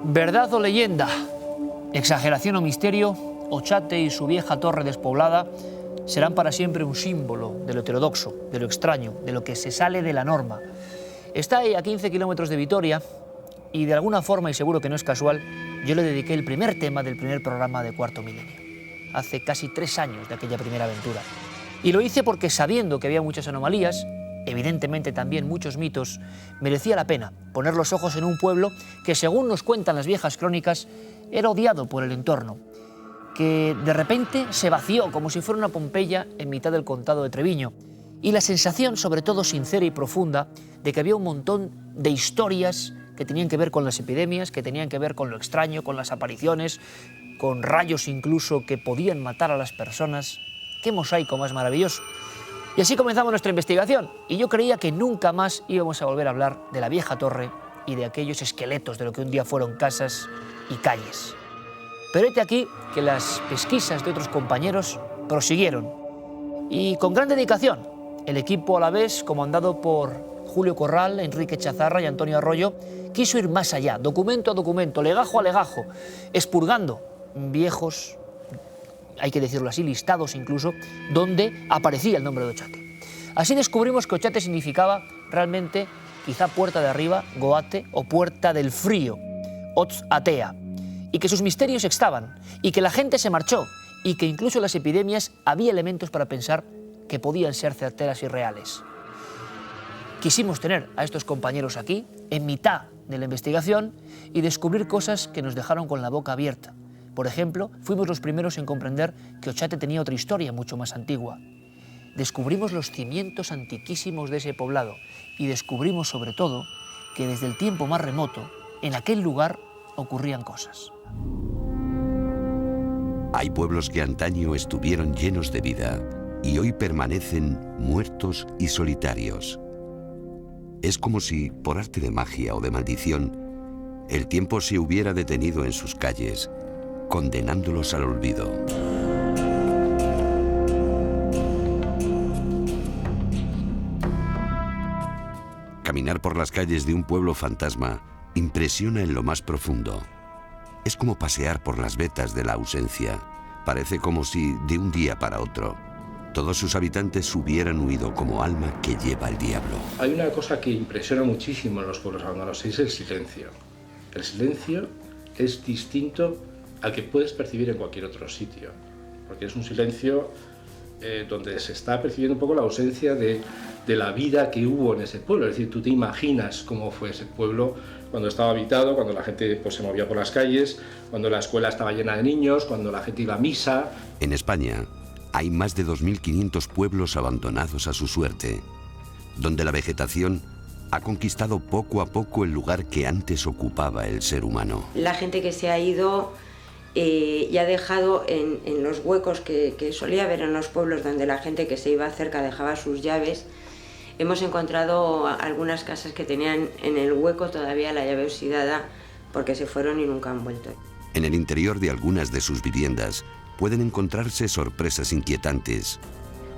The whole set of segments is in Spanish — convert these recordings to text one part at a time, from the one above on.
¿Verdad o leyenda? ¿Exageración o misterio? Ochate y su vieja torre despoblada serán para siempre un símbolo de lo heterodoxo, de lo extraño, de lo que se sale de la norma. Está ahí a 15 kilómetros de Vitoria y de alguna forma, y seguro que no es casual, yo le dediqué el primer tema del primer programa de Cuarto Milenio, hace casi 3 años de aquella primera aventura. Y lo hice porque, sabiendo que había muchas anomalías, evidentemente también muchos mitos, merecía la pena poner los ojos en un pueblo que, según nos cuentan las viejas crónicas, era odiado por el entorno, que de repente se vació como si fuera una Pompeya en mitad del condado de Treviño, y la sensación, sobre todo sincera y profunda, de que había un montón de historias que tenían que ver con las epidemias, que tenían que ver con lo extraño, con las apariciones, con rayos incluso que podían matar a las personas. ¡Qué mosaico más maravilloso! Y así comenzamos nuestra investigación, y yo creía que nunca más íbamos a volver a hablar de la vieja torre y de aquellos esqueletos de lo que un día fueron casas y calles. Pero hete aquí que las pesquisas de otros compañeros prosiguieron, y con gran dedicación. El equipo alavés, comandado por Julio Corral, Enrique Chazarra y Antonio Arroyo, quiso ir más allá, documento a documento, legajo a legajo, expurgando viejos, hay que decirlo así, listados incluso, donde aparecía el nombre de Ochate. Así descubrimos que Ochate significaba realmente quizá puerta de arriba, Goate, o puerta del frío, Otz Atea, y que sus misterios estaban, y que la gente se marchó, y que incluso en las epidemias había elementos para pensar que podían ser certeras y reales. Quisimos tener a estos compañeros aquí, en mitad de la investigación, y descubrir cosas que nos dejaron con la boca abierta. Por ejemplo, fuimos los primeros en comprender que Ochate tenía otra historia mucho más antigua. Descubrimos los cimientos antiquísimos de ese poblado, y descubrimos sobre todo que desde el tiempo más remoto, en aquel lugar ocurrían cosas. Hay pueblos que antaño estuvieron llenos de vida y hoy permanecen muertos y solitarios. Es como si, por arte de magia o de maldición, el tiempo se hubiera detenido en sus calles, condenándolos al olvido. Caminar por las calles de un pueblo fantasma impresiona en lo más profundo. Es como pasear por las vetas de la ausencia. Parece como si, de un día para otro, todos sus habitantes hubieran huido como alma que lleva el diablo. Hay una cosa que impresiona muchísimo en los pueblos abandonados, es el silencio. El silencio es distinto al que puedes percibir en cualquier otro sitio, porque es un silencio donde se está percibiendo un poco la ausencia de la vida que hubo en ese pueblo. Es decir, tú te imaginas cómo fue ese pueblo cuando estaba habitado, cuando la gente pues, se movía por las calles, cuando la escuela estaba llena de niños, cuando la gente iba a misa. En España hay más de 2.500 pueblos abandonados a su suerte, donde la vegetación ha conquistado poco a poco el lugar que antes ocupaba el ser humano. La gente que se ha ido y ha dejado en los huecos que solía haber en los pueblos donde la gente que se iba cerca dejaba sus llaves. Hemos encontrado algunas casas que tenían en el hueco todavía la llave oxidada porque se fueron y nunca han vuelto. En el interior de algunas de sus viviendas pueden encontrarse sorpresas inquietantes,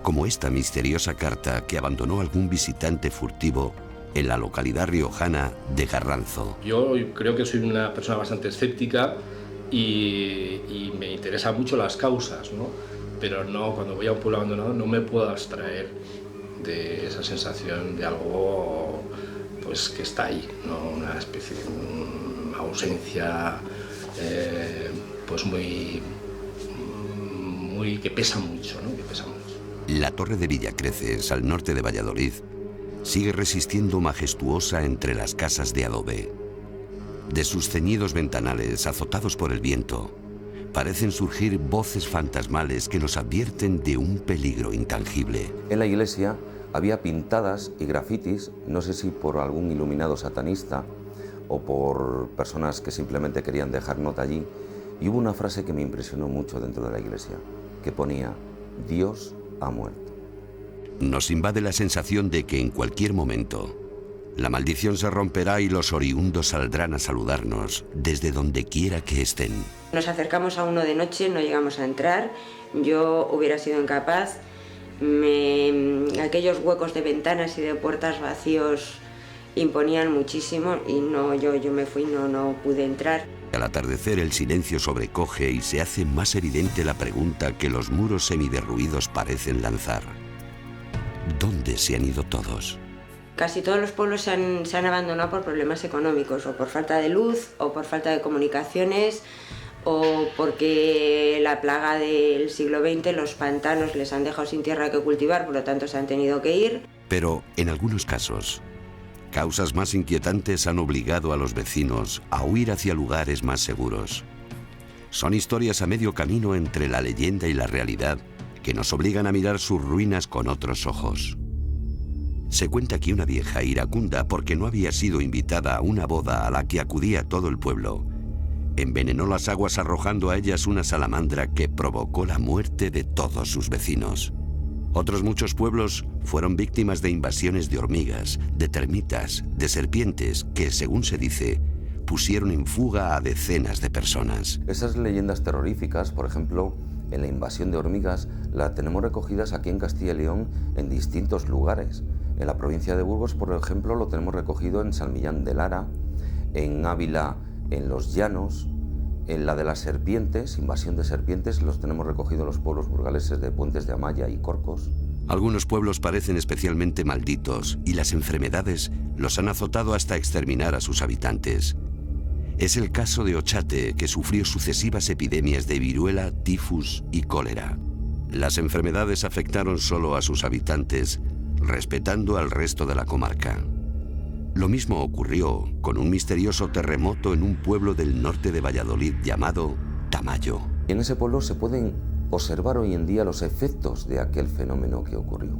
como esta misteriosa carta que abandonó algún visitante furtivo en la localidad riojana de Garranzo. Yo creo que soy una persona bastante escéptica y me interesan mucho las causas, ¿no? Pero no, cuando voy a un pueblo abandonado no me puedo abstraer de esa sensación de algo pues, que está ahí, ¿no? Una especie de una ausencia pues muy que pesa mucho, ¿no? Que pesa mucho. La torre de Villacreces, al norte de Valladolid, sigue resistiendo majestuosa entre las casas de adobe. De sus ceñidos ventanales, azotados por el viento, parecen surgir voces fantasmales que nos advierten de un peligro intangible. En la iglesia había pintadas y grafitis, no sé si por algún iluminado satanista o por personas que simplemente querían dejar nota allí, y hubo una frase que me impresionó mucho dentro de la iglesia, que ponía: Dios ha muerto. Nos invade la sensación de que en cualquier momento la maldición se romperá y los oriundos saldrán a saludarnos desde donde quiera que estén. Nos acercamos a uno de noche, no llegamos a entrar, yo hubiera sido incapaz. Aquellos huecos de ventanas y de puertas vacíos imponían muchísimo y no, yo me fui, no pude entrar. Al atardecer el silencio sobrecoge y se hace más evidente la pregunta que los muros semiderruidos parecen lanzar. ¿Dónde se han ido todos? Casi todos los pueblos se han abandonado por problemas económicos, o por falta de luz, o por falta de comunicaciones, o porque la plaga del siglo XX, los pantanos les han dejado sin tierra que cultivar, por lo tanto se han tenido que ir. Pero en algunos casos, causas más inquietantes han obligado a los vecinos a huir hacia lugares más seguros. Son historias a medio camino entre la leyenda y la realidad que nos obligan a mirar sus ruinas con otros ojos. Se cuenta que una vieja iracunda, porque no había sido invitada a una boda a la que acudía todo el pueblo, envenenó las aguas arrojando a ellas una salamandra que provocó la muerte de todos sus vecinos. Otros muchos pueblos fueron víctimas de invasiones de hormigas, de termitas, de serpientes que, según se dice, pusieron en fuga a decenas de personas. Esas leyendas terroríficas, por ejemplo, en la invasión de hormigas, las tenemos recogidas aquí en Castilla y León en distintos lugares. En la provincia de Burgos, por ejemplo, lo tenemos recogido en San Millán de Lara, en Ávila, en Los Llanos, en la de las serpientes, invasión de serpientes, los tenemos recogido en los pueblos burgaleses de Puentes de Amaya y Corcos. Algunos pueblos parecen especialmente malditos y las enfermedades los han azotado hasta exterminar a sus habitantes. Es el caso de Ochate, que sufrió sucesivas epidemias de viruela, tifus y cólera. Las enfermedades afectaron solo a sus habitantes, respetando al resto de la comarca. Lo mismo ocurrió con un misterioso terremoto en un pueblo del norte de Valladolid llamado Tamayo. En ese pueblo se pueden observar hoy en día los efectos de aquel fenómeno que ocurrió.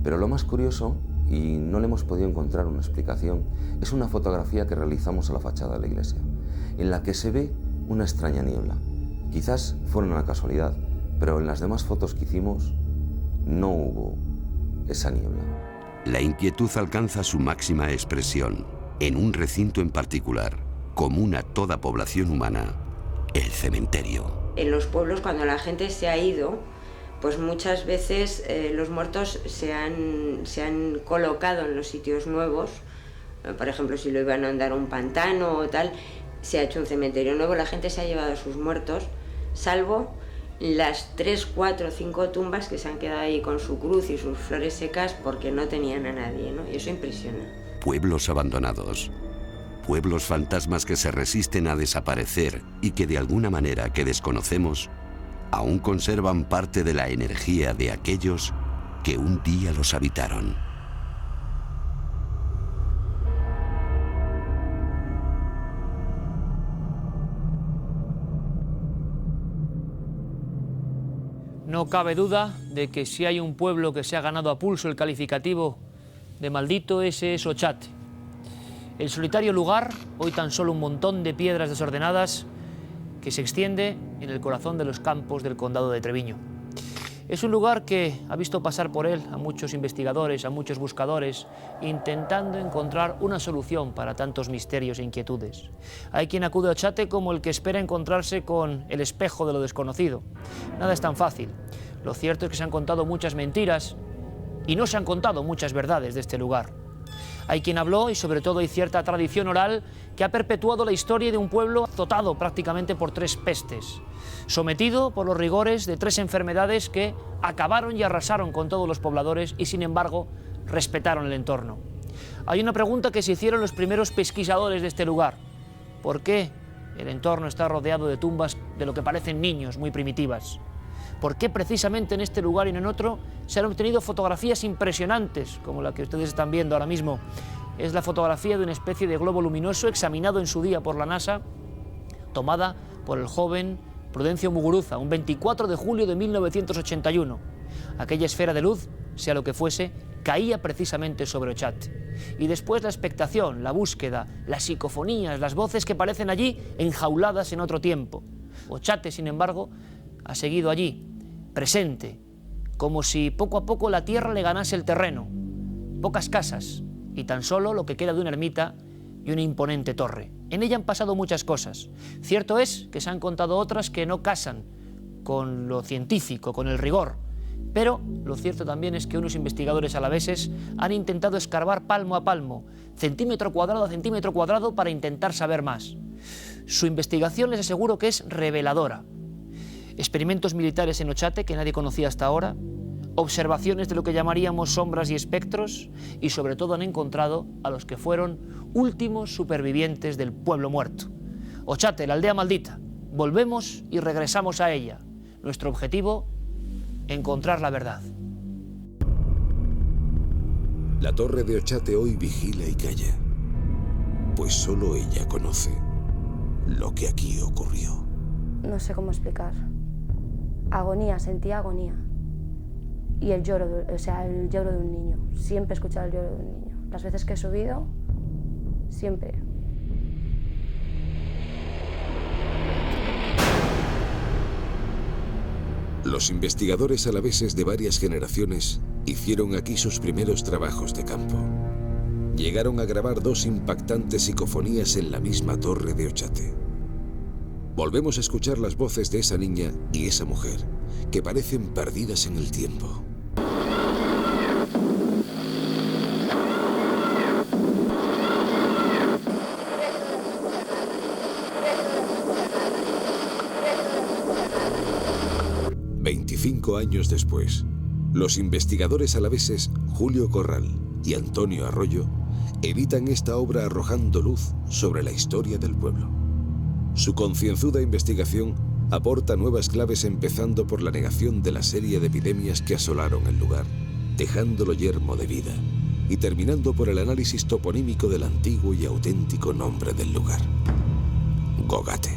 Pero lo más curioso, y no le hemos podido encontrar una explicación, es una fotografía que realizamos a la fachada de la iglesia, en la que se ve una extraña niebla. Quizás fuera una casualidad, pero en las demás fotos que hicimos no hubo esa niebla. La inquietud alcanza su máxima expresión en un recinto en particular, común a toda población humana, el cementerio. En los pueblos, cuando la gente se ha ido, pues muchas veces los muertos se han colocado en los sitios nuevos. Por ejemplo, si lo iban a andar un pantano o tal, se ha hecho un cementerio nuevo, la gente se ha llevado a sus muertos, salvo las 3, 4, 5 tumbas que se han quedado ahí con su cruz y sus flores secas porque no tenían a nadie, ¿no? Y eso impresiona. Pueblos abandonados, pueblos fantasmas que se resisten a desaparecer y que de alguna manera que desconocemos, aún conservan parte de la energía de aquellos que un día los habitaron. No cabe duda de que si hay un pueblo que se ha ganado a pulso el calificativo de maldito, ese es Ochate. El solitario lugar, hoy tan solo un montón de piedras desordenadas, que se extiende en el corazón de los campos del condado de Treviño. Es un lugar que ha visto pasar por él a muchos investigadores, a muchos buscadores, intentando encontrar una solución para tantos misterios e inquietudes. Hay quien acude a Ochate como el que espera encontrarse con el espejo de lo desconocido. Nada es tan fácil. Lo cierto es que se han contado muchas mentiras y no se han contado muchas verdades de este lugar. Hay quien habló, y sobre todo hay cierta tradición oral que ha perpetuado la historia de un pueblo azotado prácticamente por 3 pestes, sometido por los rigores de 3 enfermedades que acabaron y arrasaron con todos los pobladores y, sin embargo, respetaron el entorno. Hay una pregunta que se hicieron los primeros pesquisadores de este lugar. ¿Por qué el entorno está rodeado de tumbas de lo que parecen niños muy primitivas? ¿Por qué precisamente en este lugar y no en otro se han obtenido fotografías impresionantes, como la que ustedes están viendo ahora mismo? Es la fotografía de una especie de globo luminoso examinado en su día por la NASA, tomada por el joven Prudencio Muguruza, un 24 de julio de 1981. Aquella esfera de luz, sea lo que fuese, caía precisamente sobre Ochate. Y después la expectación, la búsqueda, las psicofonías, las voces que parecen allí enjauladas en otro tiempo. Ochate, sin embargo, ha seguido allí, presente, como si poco a poco la tierra le ganase el terreno. Pocas casas y tan solo lo que queda de una ermita y una imponente torre. En ella han pasado muchas cosas. Cierto es que se han contado otras que no casan con lo científico, con el rigor. Pero lo cierto también es que unos investigadores alaveses han intentado escarbar palmo a palmo, centímetro cuadrado a centímetro cuadrado, para intentar saber más. Su investigación les aseguro que es reveladora. Experimentos militares en Ochate que nadie conocía hasta ahora, observaciones de lo que llamaríamos sombras y espectros, y sobre todo han encontrado a los que fueron últimos supervivientes del pueblo muerto. Ochate, la aldea maldita. Volvemos y regresamos a ella. Nuestro objetivo, encontrar la verdad. La torre de Ochate hoy vigila y calla, pues solo ella conoce lo que aquí ocurrió. No sé cómo explicar. Agonía, sentía agonía. Y el lloro, el lloro de un niño. Siempre he escuchado el lloro de un niño. Las veces que he subido, siempre. Los investigadores alaveses de varias generaciones hicieron aquí sus primeros trabajos de campo. Llegaron a grabar 2 impactantes psicofonías en la misma torre de Ochate. Volvemos a escuchar las voces de esa niña y esa mujer, que parecen perdidas en el tiempo. «25 años después, los investigadores alaveses Julio Corral y Antonio Arroyo editan esta obra arrojando luz sobre la historia del pueblo. Su concienzuda investigación aporta nuevas claves, empezando por la negación de la serie de epidemias que asolaron el lugar, dejándolo yermo de vida, y terminando por el análisis toponímico del antiguo y auténtico nombre del lugar: Gogate.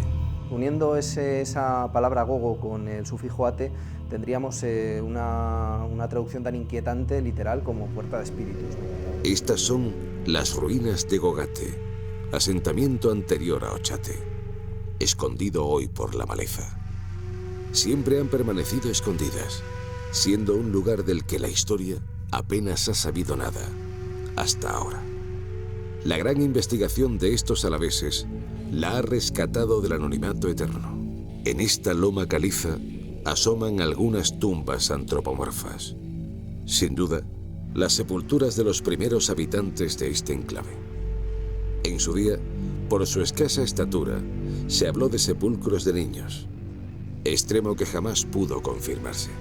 Uniendo esa palabra gogo con el sufijo ate, tendríamos una traducción tan inquietante, literal, como puerta de espíritus. Estas son las ruinas de Gogate, asentamiento anterior a Ochate, escondido hoy por la maleza. Siempre han permanecido escondidas, siendo un lugar del que la historia apenas ha sabido nada, hasta ahora. La gran investigación de estos alaveses la ha rescatado del anonimato eterno. En esta loma caliza asoman algunas tumbas antropomorfas. Sin duda, las sepulturas de los primeros habitantes de este enclave. En su día, por su escasa estatura, se habló de sepulcros de niños, extremo que jamás pudo confirmarse.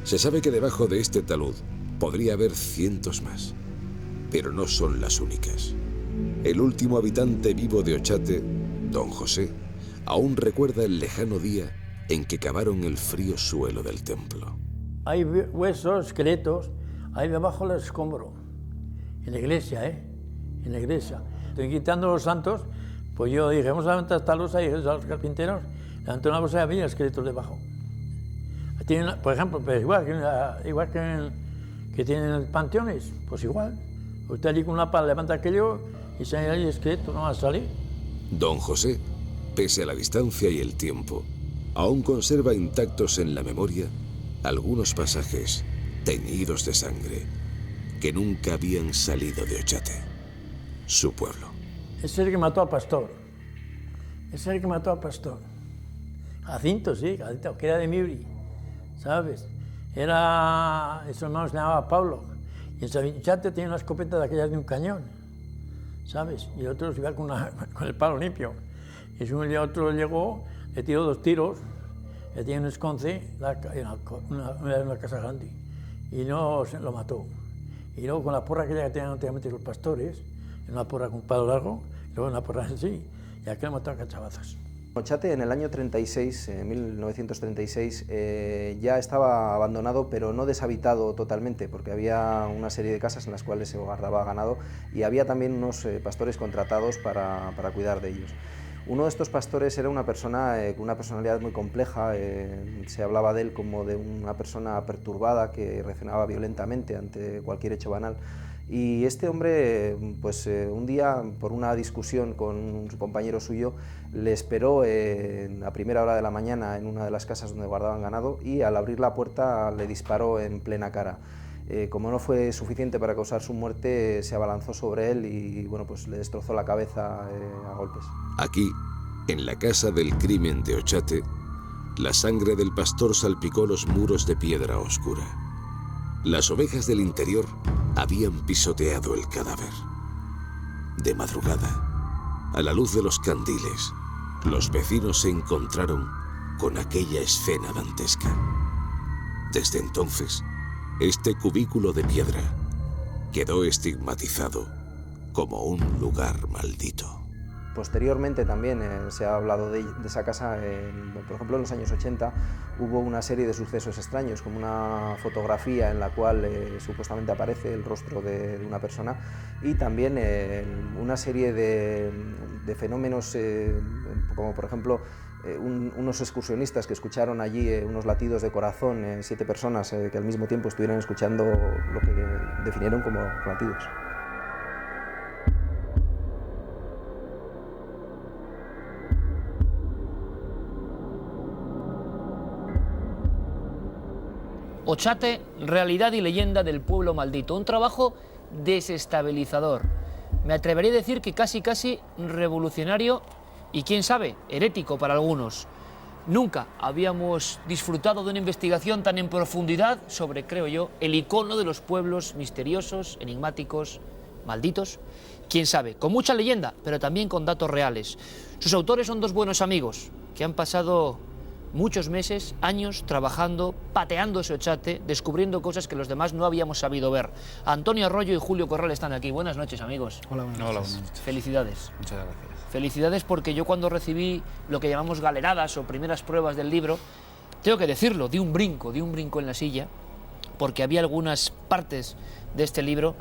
Se sabe que debajo de este talud podría haber cientos más, pero no son las únicas. El último habitante vivo de Ochate, don José, aún recuerda el lejano día en que cavaron el frío suelo del templo. Hay huesos, esqueletos, ahí debajo del escombro, en la iglesia, en la iglesia. Estoy quitando los santos, pues yo dije, vamos a levantar esta losa, y a los carpinteros, levantó una losa y había esqueletos debajo. Tienen, por ejemplo, pues igual que tienen panteones, pues igual. Usted allí con una pala levanta aquello y sale ahí esqueleto, no va a salir. Don José, pese a la distancia y el tiempo, aún conserva intactos en la memoria algunos pasajes teñidos de sangre que nunca habían salido de Ochate, su pueblo. Ese es el que mató al pastor. Ese es el que mató al pastor. Jacinto, sí, Jacinto, que era de Mibri, ¿sabes? Era, su hermano se llamaba Pablo. Y en Ochate tenía una escopeta de aquellas de un cañón, ¿sabes? Y otro iba con el palo limpio. Y otro llegó, le tiró 2 tiros, le tiró un esconce en una casa grande. Y no lo mató. Y luego con la porra que tenían antiguamente los pastores, en una porra con un palo largo, y luego una porra así, y aquel mató a cachavazos. Ochate en el año 36, 1936, ya estaba abandonado, pero no deshabitado totalmente, porque había una serie de casas en las cuales se guardaba ganado y había también unos pastores contratados para cuidar de ellos. Uno de estos pastores era una persona con una personalidad muy compleja, se hablaba de él como de una persona perturbada que reaccionaba violentamente ante cualquier hecho banal. Y este hombre, pues un día, por una discusión con un compañero suyo, le esperó a primera hora de la mañana en una de las casas donde guardaban ganado y al abrir la puerta le disparó en plena cara. Como no fue suficiente para causar su muerte, se abalanzó sobre él y bueno, pues le destrozó la cabeza a golpes. Aquí, en la casa del crimen de Ochate, la sangre del pastor salpicó los muros de piedra oscura. Las ovejas del interior habían pisoteado el cadáver. De madrugada, a la luz de los candiles, los vecinos se encontraron con aquella escena dantesca. Desde entonces, este cubículo de piedra quedó estigmatizado como un lugar maldito. Posteriormente también se ha hablado de esa casa, por ejemplo en los años 80 hubo una serie de sucesos extraños, como una fotografía en la cual supuestamente aparece el rostro de una persona, y también una serie de fenómenos como por ejemplo unos excursionistas que escucharon allí unos latidos de corazón, 7 personas que al mismo tiempo estuvieron escuchando lo que definieron como latidos. Ochate, realidad y leyenda del pueblo maldito. Un trabajo desestabilizador. Me atrevería a decir que casi revolucionario y, quién sabe, herético para algunos. Nunca habíamos disfrutado de una investigación tan en profundidad sobre, creo yo, el icono de los pueblos misteriosos, enigmáticos, malditos. Quién sabe, con mucha leyenda, pero también con datos reales. Sus autores son 2 buenos amigos que han pasado muchos meses, años, trabajando, pateando ese Ochate, descubriendo cosas que los demás no habíamos sabido ver. Antonio Arroyo y Julio Corral están aquí. Buenas noches, amigos. Hola, buenas noches. Felicidades. Muchas gracias. Felicidades, porque yo cuando recibí lo que llamamos galeradas o primeras pruebas del libro, tengo que decirlo, di un brinco en la silla, porque había algunas partes de este libro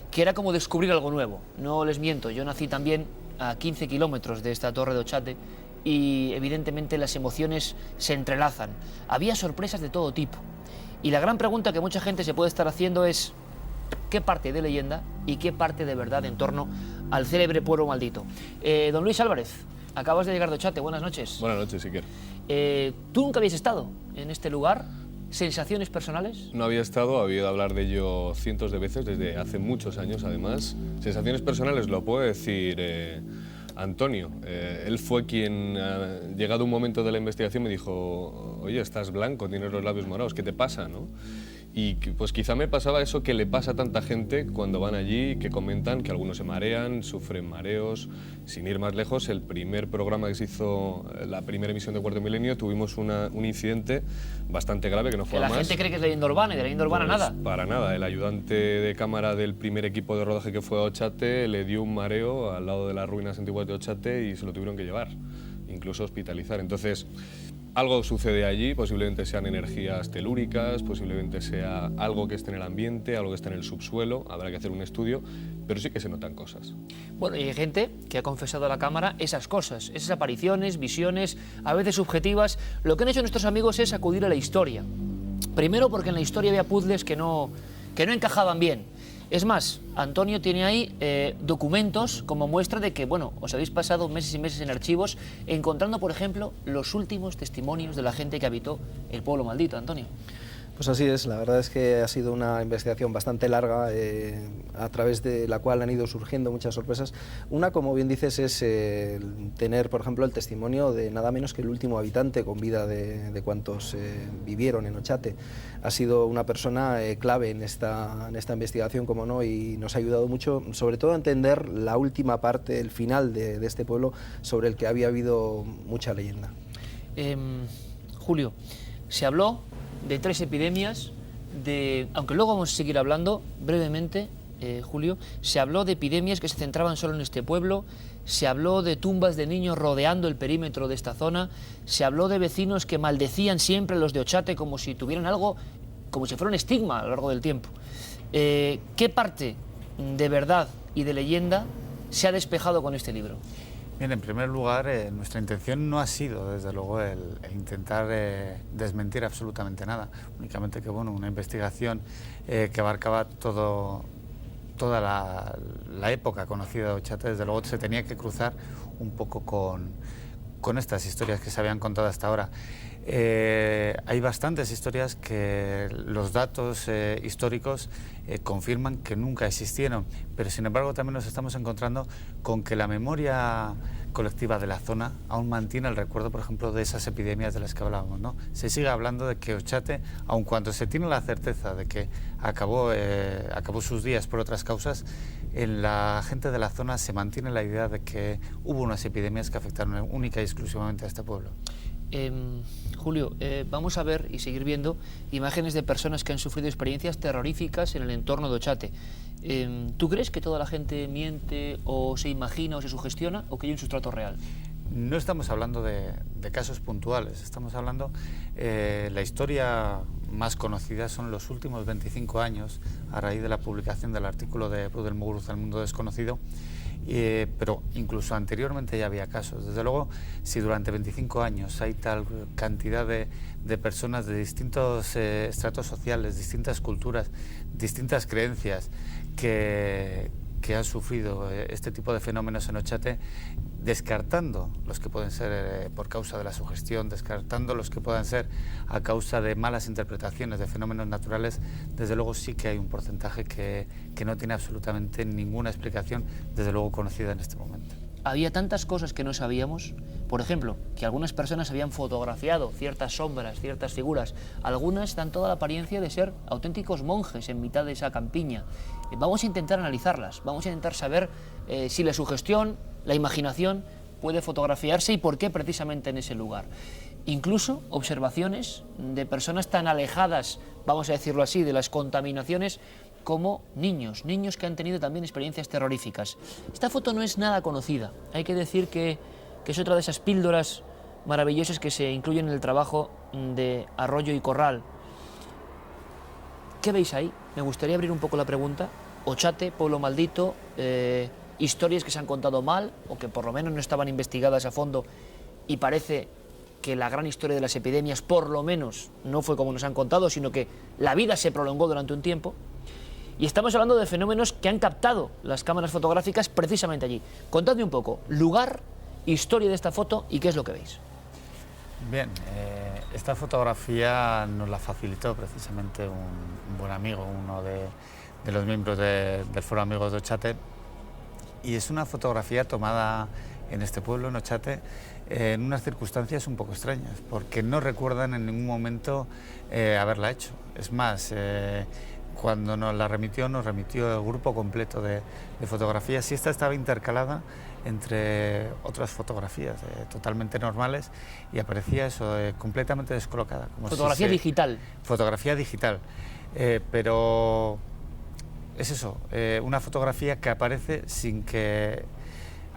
que era como descubrir algo nuevo. No les miento, yo nací también a 15 kilómetros de esta torre de Ochate, y evidentemente las emociones se entrelazan. Había sorpresas de todo tipo. Y la gran pregunta que mucha gente se puede estar haciendo es ¿qué parte de leyenda y qué parte de verdad en torno al célebre pueblo maldito? Don Luis Álvarez, acabas de llegar de Ochate, buenas noches. Buenas noches, Iker. ¿Tú nunca habías estado en este lugar? ¿Sensaciones personales? No había estado, había oído hablar de ello cientos de veces, desde hace muchos años además. Sensaciones personales lo puedo decir Antonio. Él fue quien, llegado un momento de la investigación, me dijo: oye, estás blanco, tienes los labios morados, ¿qué te pasa, no? Y pues quizá me pasaba eso que le pasa a tanta gente cuando van allí, que comentan que algunos se marean, sufren mareos. Sin ir más lejos, el primer programa que se hizo, la primera emisión de Cuarto Milenio, tuvimos un incidente bastante grave que no fue a más. Que la gente cree que es leyenda urbana, y de leyenda urbana nada. Para nada. El ayudante de cámara del primer equipo de rodaje que fue a Ochate le dio un mareo al lado de las ruinas antiguas de Ochate y se lo tuvieron que llevar, incluso hospitalizar. Entonces, algo sucede allí, posiblemente sean energías telúricas, posiblemente sea algo que esté en el ambiente, algo que esté en el subsuelo, habrá que hacer un estudio, pero sí que se notan cosas. Bueno, y hay gente que ha confesado a la cámara esas cosas, esas apariciones, visiones, a veces subjetivas. Lo que han hecho nuestros amigos es acudir a la historia. Primero porque en la historia había puzzles que no encajaban bien. Es más, Antonio tiene ahí documentos como muestra de que, bueno, os habéis pasado meses y meses en archivos encontrando, por ejemplo, los últimos testimonios de la gente que habitó el pueblo maldito. Antonio. Pues así es, la verdad es que ha sido una investigación bastante larga, a través de la cual han ido surgiendo muchas sorpresas. Una, como bien dices, es tener, por ejemplo, el testimonio de nada menos que el último habitante con vida de cuantos vivieron en Ochate. Ha sido una persona clave en esta investigación, como no, y nos ha ayudado mucho, sobre todo a entender la última parte, el final de este pueblo, sobre el que había habido mucha leyenda. Julio, se habló de 3 epidemias, aunque luego vamos a seguir hablando brevemente, Julio, se habló de epidemias que se centraban solo en este pueblo, se habló de tumbas de niños rodeando el perímetro de esta zona, se habló de vecinos que maldecían siempre a los de Ochate como si tuvieran algo, como si fuera un estigma a lo largo del tiempo. ¿Qué parte de verdad y de leyenda se ha despejado con este libro? Bien, en primer lugar, nuestra intención no ha sido, desde luego, el intentar desmentir absolutamente nada. Únicamente que, bueno, una investigación que abarcaba toda la época conocida de Ochate, desde luego se tenía que cruzar un poco con estas historias que se habían contado hasta ahora. Hay bastantes historias que los datos históricos confirman que nunca existieron, pero sin embargo también nos estamos encontrando con que la memoria colectiva de la zona aún mantiene el recuerdo, por ejemplo, de esas epidemias de las que hablábamos, ¿no? Se sigue hablando de que Ochate, aun cuando se tiene la certeza de que acabó sus días por otras causas, en la gente de la zona se mantiene la idea de que hubo unas epidemias que afectaron única y exclusivamente a este pueblo. Julio, vamos a ver y seguir viendo imágenes de personas que han sufrido experiencias terroríficas en el entorno de Ochate. ¿Tú crees que toda la gente miente o se imagina o se sugestiona o que hay un sustrato real? No estamos hablando de casos puntuales, estamos hablando, la historia más conocida son los últimos 25 años, a raíz de la publicación del artículo de Prudel Muguruza, El mundo desconocido, pero incluso anteriormente ya había casos. Desde luego, si durante 25 años hay tal cantidad de personas de distintos estratos sociales, distintas culturas, distintas creencias, que han sufrido este tipo de fenómenos en Ochate, descartando los que pueden ser por causa de la sugestión, descartando los que puedan ser a causa de malas interpretaciones de fenómenos naturales, desde luego sí que hay un porcentaje que no tiene absolutamente ninguna explicación, desde luego conocida en este momento. Había tantas cosas que no sabíamos, por ejemplo, que algunas personas habían fotografiado ciertas sombras, ciertas figuras, algunas dan toda la apariencia de ser auténticos monjes en mitad de esa campiña. Vamos a intentar analizarlas, vamos a intentar saber si la sugestión, la imaginación puede fotografiarse y por qué precisamente en ese lugar. Incluso observaciones de personas tan alejadas, vamos a decirlo así, de las contaminaciones, como niños que han tenido también experiencias terroríficas. Esta foto no es nada conocida, hay que decir que es otra de esas píldoras maravillosas que se incluyen en el trabajo de Arroyo y Corral. ¿Qué veis ahí? Me gustaría abrir un poco la pregunta. Ochate, pueblo maldito, historias que se han contado mal o que por lo menos no estaban investigadas a fondo, y parece que la gran historia de las epidemias por lo menos no fue como nos han contado, sino que la vida se prolongó durante un tiempo. Y estamos hablando de fenómenos que han captado las cámaras fotográficas precisamente allí. Contadme un poco, lugar, historia de esta foto y qué es lo que veis. Bien, esta fotografía nos la facilitó precisamente un buen amigo, uno de los miembros del Foro Amigos de Ochate, y es una fotografía tomada en este pueblo, en Ochate, en unas circunstancias un poco extrañas, porque no recuerdan en ningún momento haberla hecho. Es más, cuando nos remitió el grupo completo de fotografías, y esta estaba intercalada entre otras fotografías totalmente normales, y aparecía eso, completamente descolocada. Como fotografía digital. Fotografía digital, pero es eso, una fotografía que aparece sin que,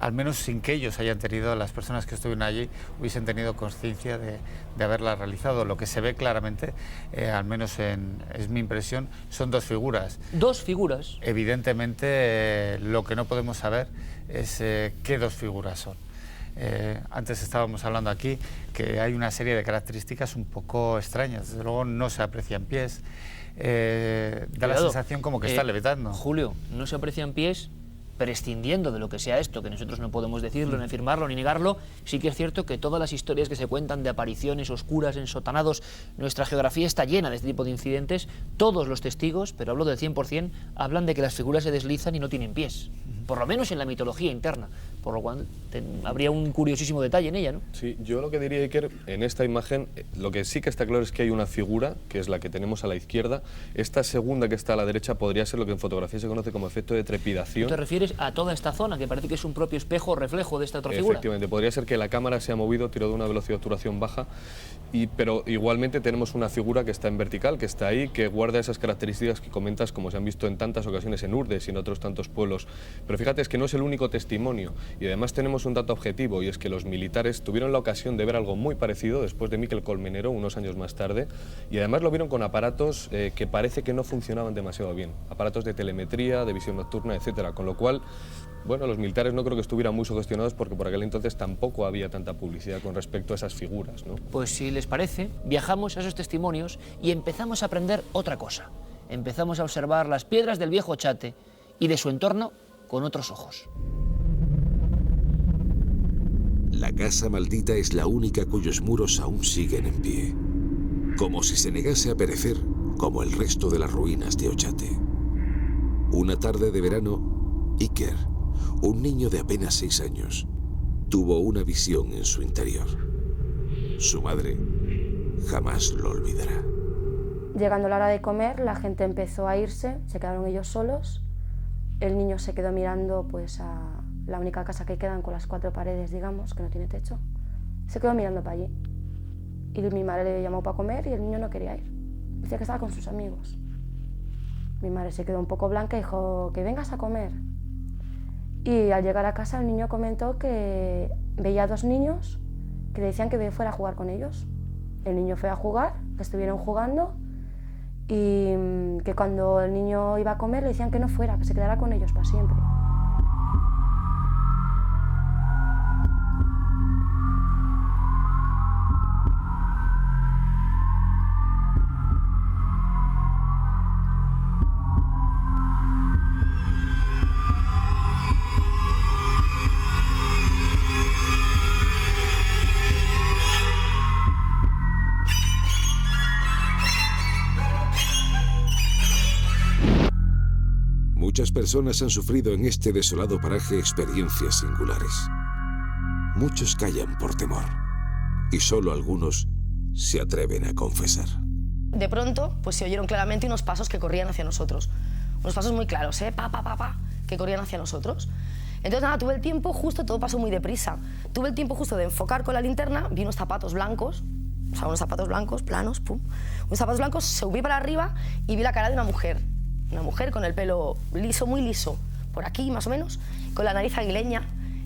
al menos sin que ellos hayan tenido, las personas que estuvieron allí, hubiesen tenido conciencia de haberla realizado. Lo que se ve claramente, al menos es mi impresión, son dos figuras. ¿Dos figuras? Evidentemente, lo que no podemos saber es qué dos figuras son. Antes estábamos hablando aquí que hay una serie de características un poco extrañas. Desde luego no se aprecian pies, da la sensación como que está levitando. Julio, no se aprecian pies, prescindiendo de lo que sea esto, que nosotros no podemos decirlo, ni afirmarlo, ni negarlo. Sí que es cierto que todas las historias que se cuentan de apariciones oscuras, ensotanados, nuestra geografía está llena de este tipo de incidentes. Todos los testigos, pero hablo del 100%, hablan de que las figuras se deslizan y no tienen pies, por lo menos en la mitología interna, por lo cual habría un curiosísimo detalle en ella, ¿no? Sí, yo lo que diría, Iker, en esta imagen, lo que sí que está claro es que hay una figura, que es la que tenemos a la izquierda. Esta segunda que está a la derecha podría ser lo que en fotografía se conoce como efecto de trepidación. ¿Te refieres a toda esta zona, que parece que es un propio espejo o reflejo de esta otra figura? Efectivamente, podría ser que la cámara se ha movido, tiró de una velocidad de obturación baja, pero igualmente tenemos una figura que está en vertical, que está ahí, que guarda esas características que comentas, como se han visto en tantas ocasiones en Urdes y en otros tantos pueblos. Pero fíjate, es que no es el único testimonio, y además tenemos un dato objetivo, y es que los militares tuvieron la ocasión de ver algo muy parecido después de Miquel Colmenero, unos años más tarde, y además lo vieron con aparatos que parece que no funcionaban demasiado bien, aparatos de telemetría, de visión nocturna, etcétera, con lo cual, bueno, los militares no creo que estuvieran muy sugestionados, porque por aquel entonces tampoco había tanta publicidad con respecto a esas figuras, ¿no? Pues si les parece, viajamos a esos testimonios y empezamos a aprender otra cosa. Empezamos a observar las piedras del viejo Ochate y de su entorno con otros ojos. La casa maldita es la única cuyos muros aún siguen en pie, como si se negase a perecer como el resto de las ruinas de Ochate. Una tarde de verano, Iker, un niño de apenas 6 años, tuvo una visión en su interior. Su madre jamás lo olvidará. Llegando la hora de comer, la gente empezó a irse, se quedaron ellos solos El niño se quedó mirando pues, a la única casa que quedan con las 4 paredes, digamos, que no tiene techo. Se quedó mirando para allí. Y mi madre le llamó para comer y el niño no quería ir. Decía que estaba con sus amigos. Mi madre se quedó un poco blanca y dijo que vengas a comer. Y al llegar a casa el niño comentó que veía a 2 niños que le decían que fuera a jugar con ellos. El niño fue a jugar, que estuvieron jugando y que cuando el niño iba a comer le decían que no fuera, que se quedara con ellos para siempre. Muchas personas han sufrido en este desolado paraje experiencias singulares. Muchos callan por temor y solo algunos se atreven a confesar. De pronto, pues se oyeron claramente unos pasos que corrían hacia nosotros. Unos pasos muy claros, que corrían hacia nosotros. Entonces, nada, tuve el tiempo justo, todo pasó muy deprisa. Tuve el tiempo justo de enfocar con la linterna, vi unos zapatos blancos, o sea, unos zapatos blancos, planos, pum. Unos zapatos blancos, subí para arriba y vi la cara de una mujer. Una mujer con el pelo liso, muy liso, por aquí más o menos, con la nariz aguileña,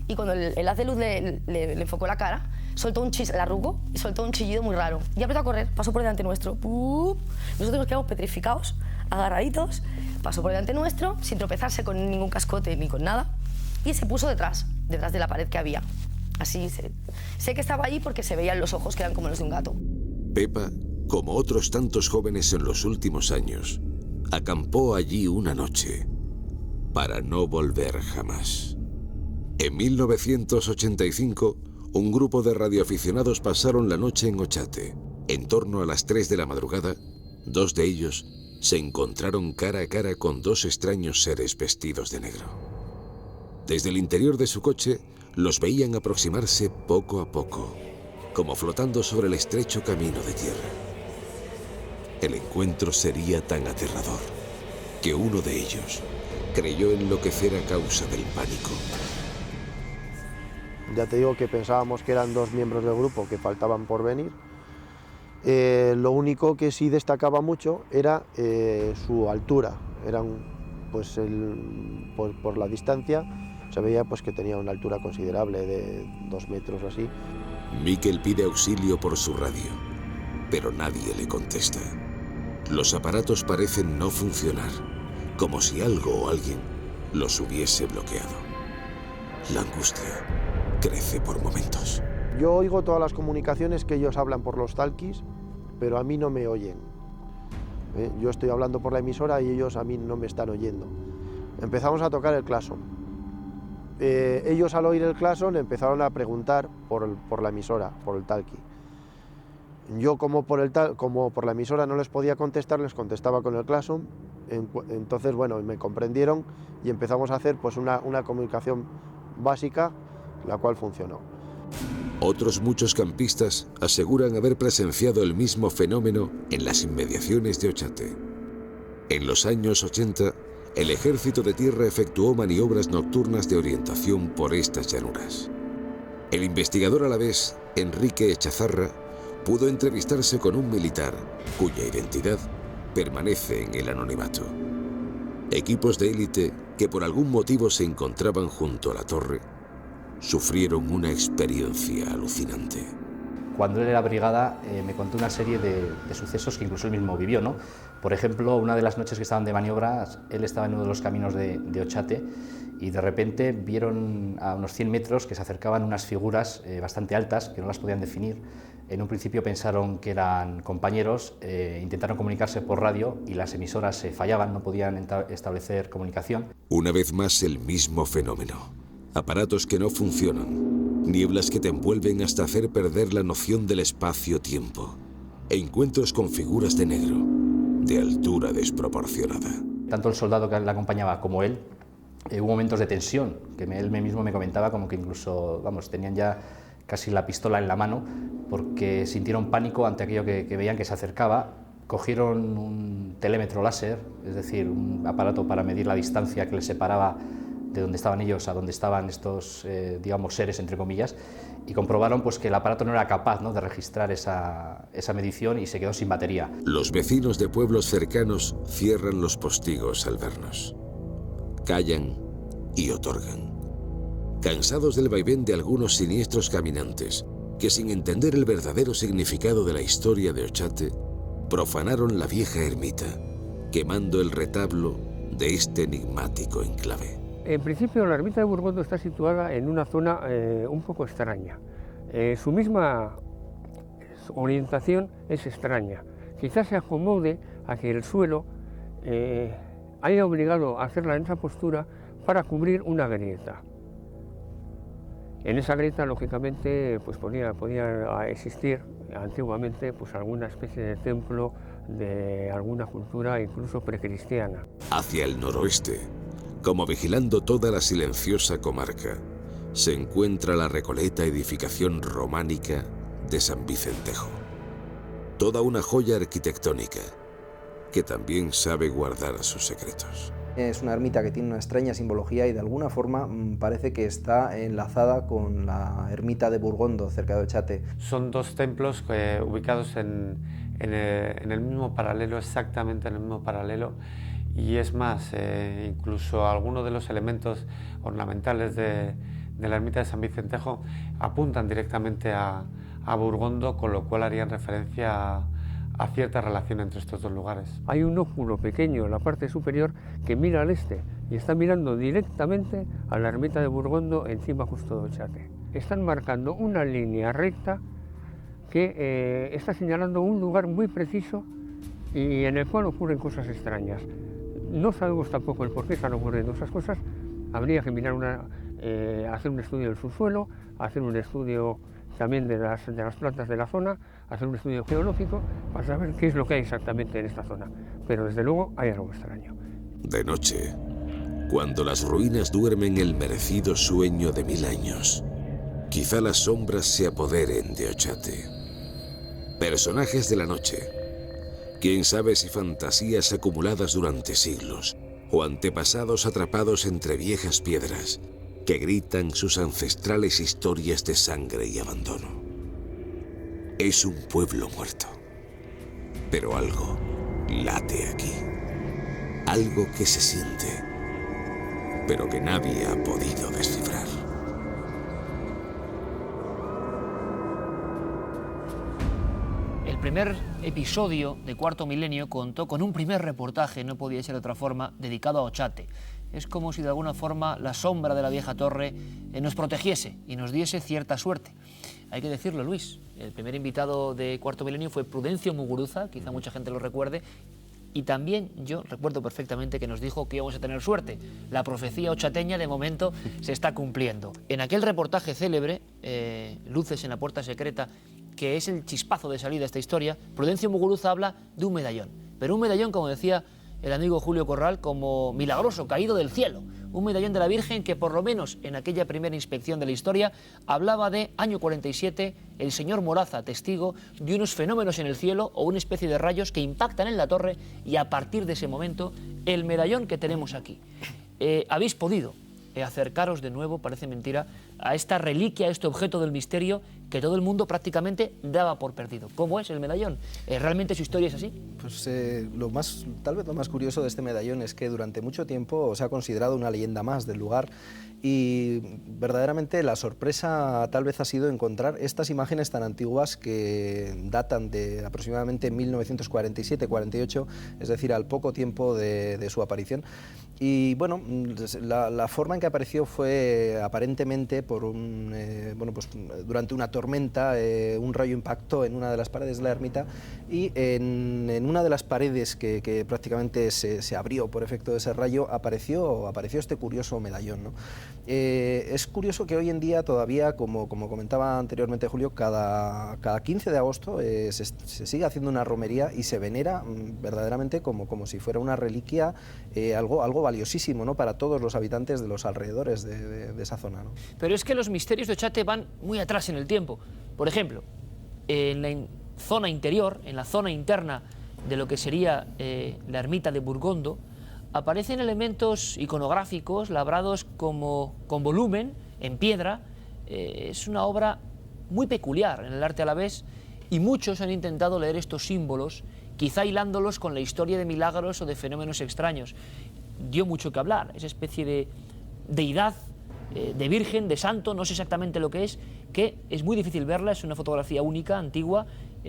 y cuando el haz de luz le enfocó la cara, soltó un chis, la arrugó y soltó un chillido muy raro. Y empezó a correr, pasó por delante nuestro. ¡Pup! Nosotros nos quedamos petrificados, agarraditos, pasó por delante nuestro, sin tropezarse con ningún cascote ni con nada, y se puso detrás de la pared que había. Así, sé que estaba allí porque se veían los ojos que eran como los de un gato. Pepa, como otros tantos jóvenes en los últimos años, acampó allí una noche para no volver jamás. En 1985, un grupo de radioaficionados pasaron la noche en Ochate. En torno a las 3 de la madrugada, 2 de ellos se encontraron cara a cara con 2 extraños seres vestidos de negro. Desde el interior de su coche, los veían aproximarse poco a poco, como flotando sobre el estrecho camino de tierra. El encuentro sería tan aterrador que uno de ellos creyó enloquecer a causa del pánico. Ya te digo que pensábamos que eran 2 miembros del grupo que faltaban por venir. Lo único que sí destacaba mucho era su altura. Por la distancia se veía pues, que tenía una altura considerable de 2 metros o así. Mikel pide auxilio por su radio, pero nadie le contesta. Los aparatos parecen no funcionar, como si algo o alguien los hubiese bloqueado. La angustia crece por momentos. Yo oigo todas las comunicaciones que ellos hablan por los talkies, pero a mí no me oyen. Yo estoy hablando por la emisora y ellos a mí no me están oyendo. Empezamos a tocar el claxon. Ellos al oír el claxon empezaron a preguntar por la emisora, por el talkie. Yo como por la emisora no les podía contestar, les contestaba con el claxon. Entonces, bueno, me comprendieron y empezamos a hacer pues, una comunicación básica, la cual funcionó. Otros muchos campistas aseguran haber presenciado el mismo fenómeno en las inmediaciones de Ochate. En los años 80, el Ejército de Tierra efectuó maniobras nocturnas de orientación por estas llanuras. El investigador alavés Enrique Echazarra pudo entrevistarse con un militar cuya identidad permanece en el anonimato. Equipos de élite que por algún motivo se encontraban junto a la torre sufrieron una experiencia alucinante. Cuando él era brigada me contó una serie de sucesos que incluso él mismo vivió, ¿no? Por ejemplo, una de las noches que estaban de maniobras, él estaba en uno de los caminos de Ochate y de repente vieron a unos 100 metros que se acercaban unas figuras bastante altas que no las podían definir. En un principio pensaron que eran compañeros, intentaron comunicarse por radio y las emisoras fallaban, no podían establecer comunicación. Una vez más el mismo fenómeno. Aparatos que no funcionan, nieblas que te envuelven hasta hacer perder la noción del espacio-tiempo, e encuentros con figuras de negro, de altura desproporcionada. Tanto el soldado que le acompañaba como él, hubo momentos de tensión, que él mismo me comentaba como que incluso, vamos, tenían ya casi la pistola en la mano, porque sintieron pánico ante aquello que veían que se acercaba, cogieron un telémetro láser, es decir, un aparato para medir la distancia que les separaba de donde estaban ellos a donde estaban estos, digamos, seres, entre comillas, y comprobaron pues, que el aparato no era capaz, ¿no?, de registrar esa medición y se quedó sin batería. Los vecinos de pueblos cercanos cierran los postigos al vernos. Callan y otorgan. Cansados del vaivén de algunos siniestros caminantes, que sin entender el verdadero significado de la historia de Ochate, profanaron la vieja ermita, quemando el retablo de este enigmático enclave. En principio, la ermita de Burgondo está situada en una zona un poco extraña. Su misma orientación es extraña. Quizás se acomode a que el suelo haya obligado a hacerla en esa postura para cubrir una grieta. En esa grieta, lógicamente, pues podía existir antiguamente pues, alguna especie de templo de alguna cultura, incluso precristiana. Hacia el noroeste, como vigilando toda la silenciosa comarca, se encuentra la recoleta edificación románica de San Vicentejo. Toda una joya arquitectónica que también sabe guardar sus secretos. Es una ermita que tiene una extraña simbología y de alguna forma parece que está enlazada con la ermita de Burgondo, cerca de Ochate. Son dos templos ubicados en el mismo paralelo, exactamente en el mismo paralelo, y es más, incluso algunos de los elementos ornamentales de la ermita de San Vicentejo apuntan directamente a Burgondo, con lo cual harían referencia a cierta relación entre estos dos lugares. Hay un óculo pequeño en la parte superior que mira al este y está mirando directamente a la ermita de Burgondo encima justo de Ochate. Están marcando una línea recta que está señalando un lugar muy preciso y en el cual ocurren cosas extrañas. No sabemos tampoco el por qué están ocurriendo esas cosas. Habría que mirar hacer un estudio del subsuelo, hacer un estudio también de las plantas de la zona, hacer un estudio geológico para saber qué es lo que hay exactamente en esta zona. Pero desde luego hay algo extraño. De noche, cuando las ruinas duermen el merecido sueño de 1000 años, quizá las sombras se apoderen de Ochate. Personajes de la noche. Quién sabe si fantasías acumuladas durante siglos o antepasados atrapados entre viejas piedras que gritan sus ancestrales historias de sangre y abandono. Es un pueblo muerto, pero algo late aquí. Algo que se siente, pero que nadie ha podido descifrar. El primer episodio de Cuarto Milenio contó con un primer reportaje, no podía ser de otra forma, dedicado a Ochate. Es como si de alguna forma la sombra de la vieja torre nos protegiese y nos diese cierta suerte. Hay que decirlo, Luis, el primer invitado de Cuarto Milenio fue Prudencio Muguruza, quizá mucha gente lo recuerde, y también yo recuerdo perfectamente que nos dijo que íbamos a tener suerte. La profecía ochateña de momento se está cumpliendo. En aquel reportaje célebre, Luces en la puerta secreta, que es el chispazo de salida de esta historia, Prudencio Muguruza habla de un medallón. Pero un medallón, como decía el amigo Julio Corral, como milagroso, caído del cielo. Un medallón de la Virgen que, por lo menos en aquella primera inspección de la historia, hablaba de año 47, el señor Moraza, testigo de unos fenómenos en el cielo o una especie de rayos que impactan en la torre, y a partir de ese momento, el medallón que tenemos aquí. Habéis podido acercaros de nuevo, parece mentira, a esta reliquia, a este objeto del misterio que todo el mundo prácticamente daba por perdido. ¿Cómo es el medallón? ¿Realmente su historia es así? Pues tal vez lo más curioso de este medallón es que durante mucho tiempo se ha considerado una leyenda más del lugar, y verdaderamente la sorpresa tal vez ha sido encontrar estas imágenes tan antiguas que datan de aproximadamente 1947-48, es decir, al poco tiempo de su aparición. Y bueno, la forma en que apareció fue aparentemente por durante una tormenta, un rayo impactó en una de las paredes de la ermita, y en una de las paredes que prácticamente se abrió por efecto de ese rayo apareció este curioso medallón, ¿no? Es curioso que hoy en día todavía, como comentaba anteriormente Julio, cada 15 de agosto se sigue haciendo una romería y se venera verdaderamente como si fuera una reliquia, algo valiosísimo, ¿no?, para todos los habitantes de los alrededores de esa zona, ¿no? Pero es que los misterios de Ochate van muy atrás en el tiempo. Por ejemplo, en la zona interior, en la zona interna de lo que sería la ermita de Burgondo, aparecen elementos iconográficos labrados con volumen, en piedra. Es una obra muy peculiar en el arte alavés y muchos han intentado leer estos símbolos, quizá hilándolos con la historia de milagros o de fenómenos extraños. Dio mucho que hablar, esa especie de deidad, de virgen, de santo, no sé exactamente lo que es muy difícil verla, es una fotografía única, antigua,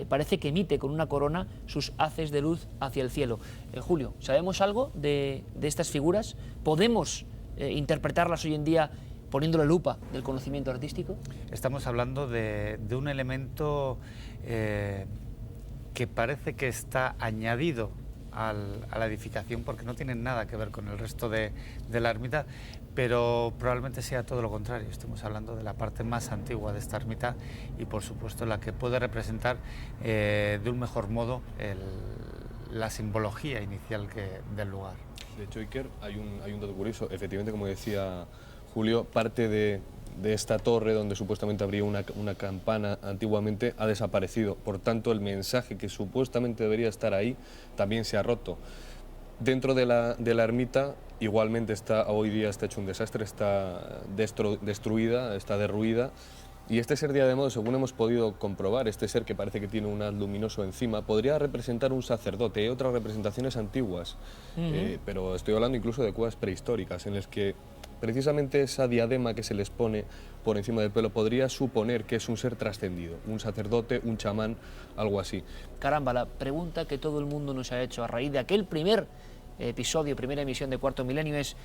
parece que emite con una corona sus haces de luz hacia el cielo. Julio, ¿sabemos algo de estas figuras? ¿Podemos interpretarlas hoy en día poniéndole lupa del conocimiento artístico? Estamos hablando de un elemento que parece que está añadido a la edificación, porque no tiene nada que ver con el resto de la ermita, pero probablemente sea todo lo contrario. Estamos hablando de la parte más antigua de esta ermita y, por supuesto, la que puede representar de un mejor modo la simbología inicial del lugar. De hecho, Iker, hay un dato curioso. Efectivamente, como decía Julio, parte de esta torre donde supuestamente habría una campana antiguamente ha desaparecido. Por tanto, el mensaje que supuestamente debería estar ahí también se ha roto. Dentro de la ermita igualmente hoy día está hecho un desastre, está destruida, está derruida. Y este ser diademado, según hemos podido comprobar, este ser que parece que tiene un haz luminoso encima, podría representar un sacerdote. Hay otras representaciones antiguas, pero estoy hablando incluso de cuevas prehistóricas, en las que precisamente esa diadema que se les pone por encima del pelo podría suponer que es un ser trascendido, un sacerdote, un chamán, algo así. Caramba, la pregunta que todo el mundo nos ha hecho a raíz de aquel primer episodio, primera emisión de Cuarto Milenio es: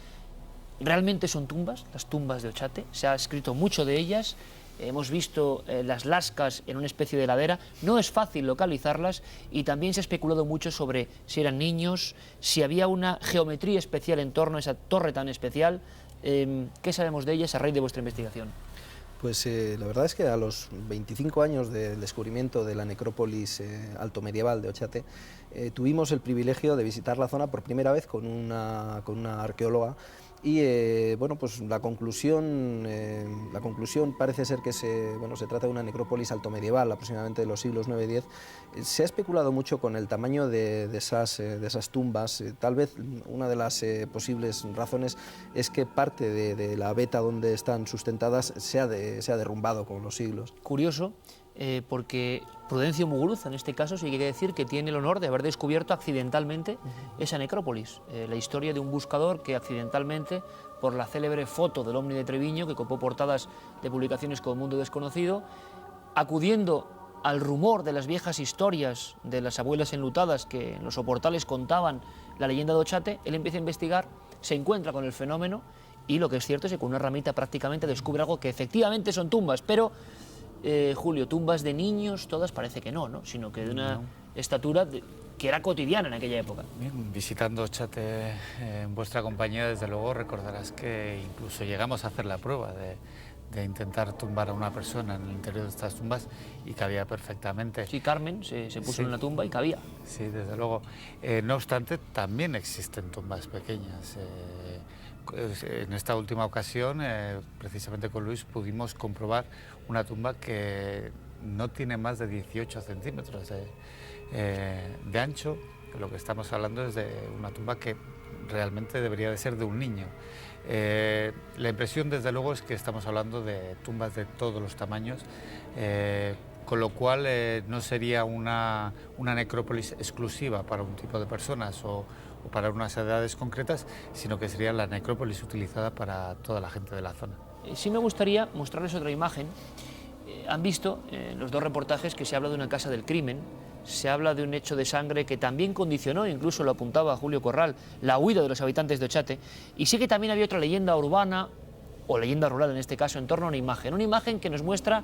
¿realmente son tumbas, las tumbas de Ochate? Se ha escrito mucho de ellas, hemos visto las lascas en una especie de ladera, no es fácil localizarlas y también se ha especulado mucho sobre si eran niños, si había una geometría especial en torno a esa torre tan especial. ¿Qué sabemos de ellas a raíz de vuestra investigación? Pues la verdad es que a los 25 años del descubrimiento de la necrópolis altomedieval de Ochate, tuvimos el privilegio de visitar la zona por primera vez con una arqueóloga. Y bueno, pues la conclusión parece ser que se trata de una necrópolis altomedieval, aproximadamente de los siglos 9-10. Se ha especulado mucho con el tamaño de esas tumbas. Tal vez una de las posibles razones es que parte de la veta donde están sustentadas se ha derrumbado con los siglos. Curioso, porque Prudencio Muguruza, en este caso, sí que hay que decir que tiene el honor de haber descubierto accidentalmente esa necrópolis. La historia de un buscador que accidentalmente, por la célebre foto del Omni de Treviño, que copó portadas de publicaciones como Mundo Desconocido, acudiendo al rumor de las viejas historias de las abuelas enlutadas que en los soportales contaban la leyenda de Ochate, él empieza a investigar, se encuentra con el fenómeno y lo que es cierto es que con una ramita prácticamente descubre algo que efectivamente son tumbas, pero Julio, tumbas de niños, todas parece que no, sino que de una estatura que era cotidiana en aquella época. Bien, visitando Ochate en vuestra compañía, desde luego recordarás que incluso llegamos a hacer la prueba de intentar tumbar a una persona en el interior de estas tumbas y cabía perfectamente. Sí, Carmen se puso en una tumba y cabía. Sí, desde luego. No obstante, también existen tumbas pequeñas. En esta última ocasión, precisamente con Luis, pudimos comprobar una tumba que no tiene más de 18 centímetros de ancho. Lo que estamos hablando es de una tumba que realmente debería de ser de un niño. La impresión, desde luego, es que estamos hablando de tumbas de todos los tamaños, con lo cual no sería una necrópolis exclusiva para un tipo de personas o para unas edades concretas, sino que sería la necrópolis utilizada para toda la gente de la zona. Sí me gustaría mostrarles otra imagen. Han visto en los dos reportajes que se habla de una casa del crimen, se habla de un hecho de sangre que también condicionó, incluso lo apuntaba Julio Corral, la huida de los habitantes de Ochate, y sí que también había otra leyenda urbana, o leyenda rural en este caso, en torno a una imagen que nos muestra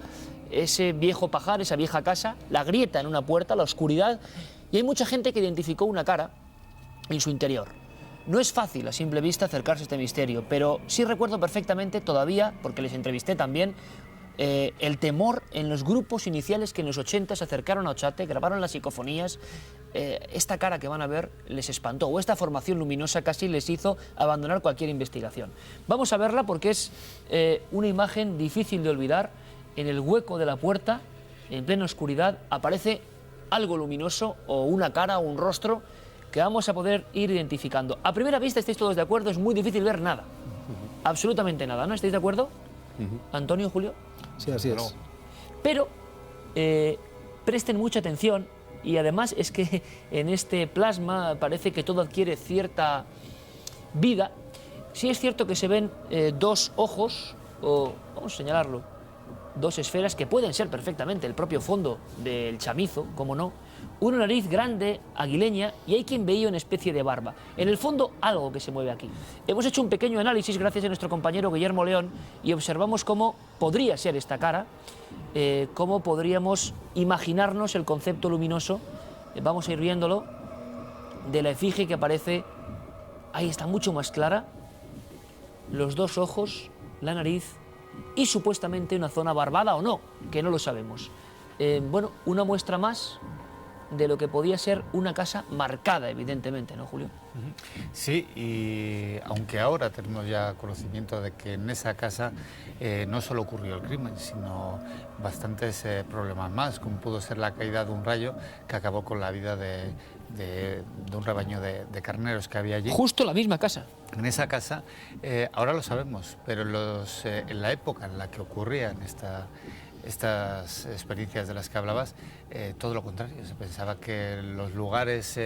ese viejo pajar, esa vieja casa, la grieta en una puerta, la oscuridad, y hay mucha gente que identificó una cara en su interior. No es fácil a simple vista acercarse a este misterio, pero sí recuerdo perfectamente todavía, porque les entrevisté también, el temor en los grupos iniciales que en los 80 se acercaron a Ochate, grabaron las psicofonías. Esta cara que van a ver les espantó, o esta formación luminosa casi les hizo abandonar cualquier investigación. Vamos a verla porque es una imagen difícil de olvidar. En el hueco de la puerta, en plena oscuridad, aparece algo luminoso o una cara o un rostro que vamos a poder ir identificando. A primera vista, estáis todos de acuerdo, es muy difícil ver nada, absolutamente nada, ¿no? ¿Estáis de acuerdo? Antonio, Julio. Sí, así es. Pero presten mucha atención, y además es que en este plasma parece que todo adquiere cierta vida. Sí es cierto que se ven dos ojos, o vamos a señalarlo, dos esferas que pueden ser perfectamente el propio fondo del chamizo, como no, una nariz grande, aguileña, y hay quien veía una especie de barba. En el fondo, algo que se mueve aquí. Hemos hecho un pequeño análisis gracias a nuestro compañero Guillermo León y observamos cómo podría ser esta cara, cómo podríamos imaginarnos el concepto luminoso. Vamos a ir viéndolo, de la efigie que aparece, ahí está mucho más clara, los dos ojos, la nariz y supuestamente una zona barbada o no, que no lo sabemos. Bueno, una muestra más de lo que podía ser una casa marcada, evidentemente, ¿no, Julio? Sí, y aunque ahora tenemos ya conocimiento de que en esa casa no solo ocurrió el crimen, sino bastantes problemas más, como pudo ser la caída de un rayo que acabó con la vida de un rebaño de carneros que había allí. Justo la misma casa. En esa casa, ahora lo sabemos, pero en la época en la que ocurrían estas experiencias de las que hablabas, todo lo contrario, se pensaba que los lugares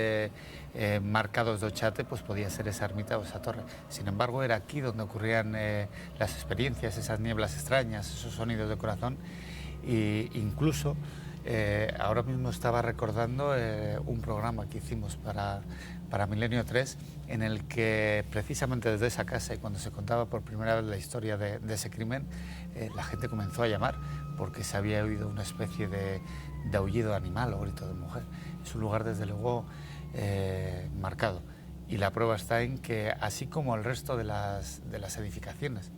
marcados de Ochate pues podía ser esa ermita o esa torre. Sin embargo, era aquí donde ocurrían las experiencias, esas nieblas extrañas, esos sonidos de corazón, e incluso ahora mismo estaba recordando un programa que hicimos para Milenio 3, en el que precisamente desde esa casa, y cuando se contaba por primera vez la historia de ese crimen, la gente comenzó a llamar porque se había oído una especie de aullido animal o grito de mujer. Es un lugar desde luego marcado, y la prueba está en que, así como el resto de las edificaciones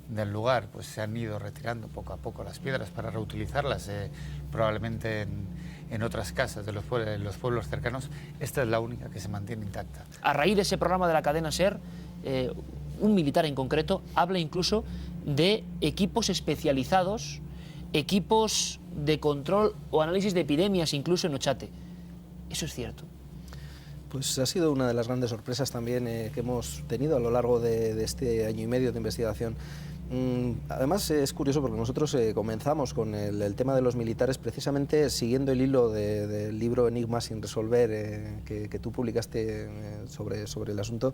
del lugar, pues se han ido retirando poco a poco las piedras para reutilizarlas probablemente en otras casas de los pueblos cercanos, esta es la única que se mantiene intacta. A raíz de ese programa de la cadena SER, un militar en concreto habla incluso de equipos especializados, equipos de control o análisis de epidemias incluso en Ochate. ¿Eso es cierto? Pues ha sido una de las grandes sorpresas también que hemos tenido a lo largo de este año y medio de investigación. Además es curioso porque nosotros comenzamos con el tema de los militares precisamente siguiendo el hilo del libro Enigmas sin resolver que tú publicaste sobre el asunto,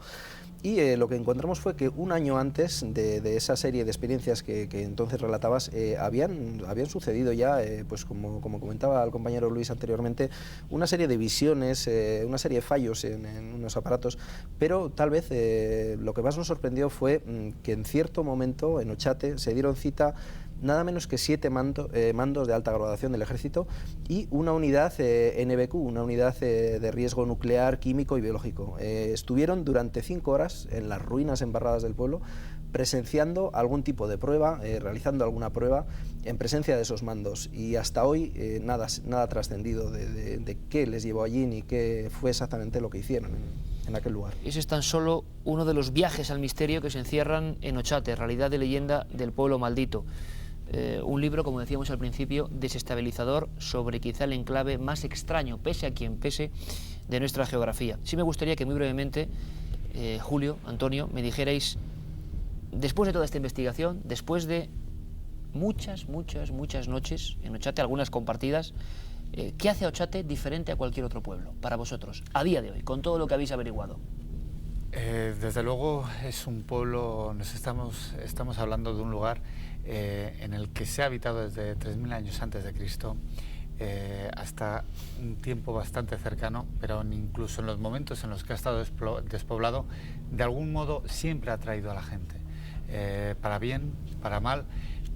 y lo que encontramos fue que un año antes de esa serie de experiencias que entonces relatabas, habían sucedido ya, pues como comentaba el compañero Luis anteriormente, una serie de visiones, una serie de fallos en unos aparatos, pero tal vez lo que más nos sorprendió fue que en cierto momento en Ochate se dieron cita nada menos que 7 mandos de alta graduación del ejército y una unidad NBQ, una unidad de riesgo nuclear, químico y biológico. Estuvieron durante 5 horas en las ruinas embarradas del pueblo presenciando algún tipo de prueba, realizando alguna prueba en presencia de esos mandos, y hasta hoy nada ha trascendido de qué les llevó allí ni qué fue exactamente lo que hicieron en aquel lugar. Ese es tan solo uno de los viajes al misterio que se encierran en Ochate, realidad de leyenda del pueblo maldito. Un libro, como decíamos al principio, desestabilizador sobre quizá el enclave más extraño, pese a quien pese, de nuestra geografía. Sí me gustaría que muy brevemente, Julio, Antonio, me dijerais, después de toda esta investigación, después de muchas noches en Ochate, algunas compartidas, ¿qué hace a Ochate diferente a cualquier otro pueblo para vosotros, a día de hoy, con todo lo que habéis averiguado? Desde luego es un pueblo, estamos hablando de un lugar en el que se ha habitado desde 3000 años antes de Cristo hasta un tiempo bastante cercano, pero incluso en los momentos en los que ha estado despoblado, de algún modo siempre ha atraído a la gente, para bien, para mal,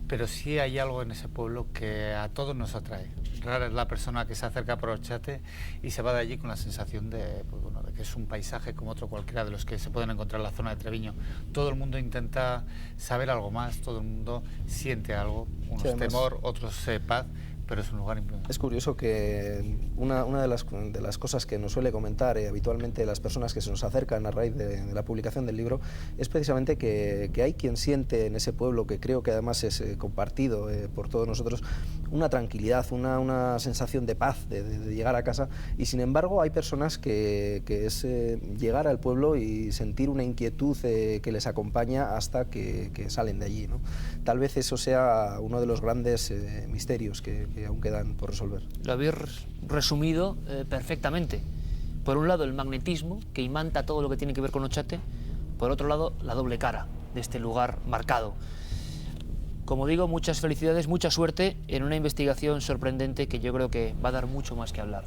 pero sí hay algo en ese pueblo que a todos nos atrae. Rara es la persona que se acerca por Ochate y se va de allí con la sensación de que es un paisaje como otro cualquiera de los que se pueden encontrar en la zona de Treviño. Todo el mundo intenta saber algo más, todo el mundo siente algo, unos sí, temor, otros paz, pero es un lugar impresionante. Es curioso que una de las cosas que nos suele comentar habitualmente las personas que se nos acercan a raíz de la publicación del libro es precisamente que hay quien siente en ese pueblo, que creo que además es compartido por todos nosotros, una tranquilidad, una sensación de paz, de llegar a casa, y sin embargo hay personas que es llegar al pueblo y sentir una inquietud que les acompaña hasta que salen de allí, ¿no? Tal vez eso sea uno de los grandes misterios que aún quedan por resolver. Lo habéis resumido perfectamente. Por un lado, el magnetismo que imanta todo lo que tiene que ver con Ochate, por otro lado, la doble cara de este lugar marcado. Como digo, muchas felicidades, mucha suerte en una investigación sorprendente que yo creo que va a dar mucho más que hablar.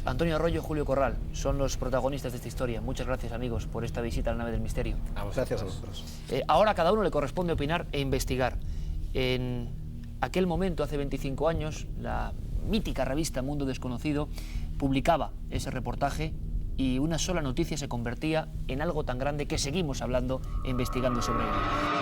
Antonio Arroyo, Julio Corral son los protagonistas de esta historia. Muchas gracias, amigos, por esta visita a la nave del misterio. Gracias a vosotros. Ahora a cada uno le corresponde opinar e investigar. En aquel momento, hace 25 años, la mítica revista Mundo Desconocido publicaba ese reportaje y una sola noticia se convertía en algo tan grande que seguimos hablando e investigando sobre ello.